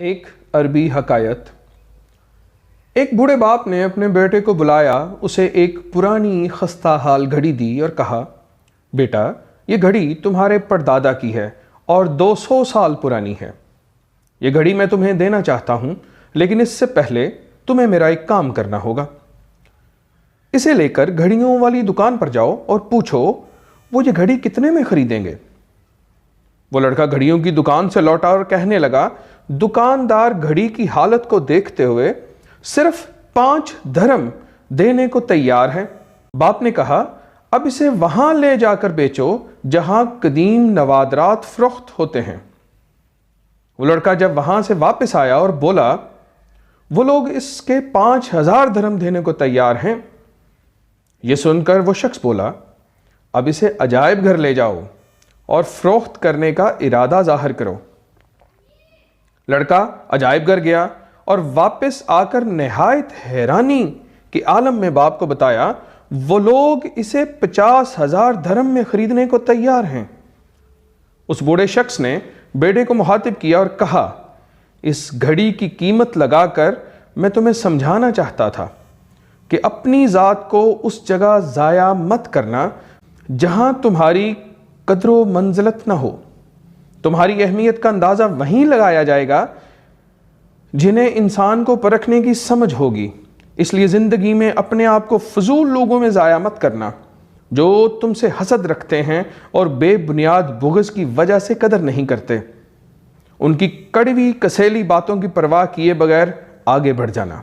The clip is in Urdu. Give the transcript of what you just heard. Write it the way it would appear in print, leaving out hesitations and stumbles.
ایک عربی حکایت۔ ایک بوڑھے باپ نے اپنے بیٹے کو بلایا، اسے ایک پرانی خستہ حال گھڑی دی اور کہا، بیٹا یہ گھڑی تمہارے پردادا کی ہے اور 200 سال پرانی ہے۔ یہ گھڑی میں تمہیں دینا چاہتا ہوں، لیکن اس سے پہلے تمہیں میرا ایک کام کرنا ہوگا۔ اسے لے کر گھڑیوں والی دکان پر جاؤ اور پوچھو وہ یہ گھڑی کتنے میں خریدیں گے۔ وہ لڑکا گھڑیوں کی دکان سے لوٹا اور کہنے لگا، دکاندار گھڑی کی حالت کو دیکھتے ہوئے صرف 5 دھرم دینے کو تیار ہے۔ باپ نے کہا، اب اسے وہاں لے جا کر بیچو جہاں قدیم نوادرات فروخت ہوتے ہیں۔ وہ لڑکا جب وہاں سے واپس آیا اور بولا، وہ لوگ اس کے 5000 دھرم دینے کو تیار ہیں۔ یہ سن کر وہ شخص بولا، اب اسے عجائب گھر لے جاؤ اور فروخت کرنے کا ارادہ ظاہر کرو۔ لڑکا عجائب گھر گیا اور واپس آ کر نہایت حیرانی کے عالم میں باپ کو بتایا، وہ لوگ اسے 50,000 دھرم میں خریدنے کو تیار ہیں۔ اس بوڑھے شخص نے بیٹے کو مخاطب کیا اور کہا، اس گھڑی کی قیمت لگا کر میں تمہیں سمجھانا چاہتا تھا کہ اپنی ذات کو اس جگہ ضائع مت کرنا جہاں تمہاری قدر و منزلت نہ ہو۔ تمہاری اہمیت کا اندازہ وہیں لگایا جائے گا جنہیں انسان کو پرکھنے کی سمجھ ہوگی۔ اس لیے زندگی میں اپنے آپ کو فضول لوگوں میں ضائع مت کرنا جو تم سے حسد رکھتے ہیں اور بے بنیاد بغض کی وجہ سے قدر نہیں کرتے۔ ان کی کڑوی کسیلی باتوں کی پرواہ کیے بغیر آگے بڑھ جانا۔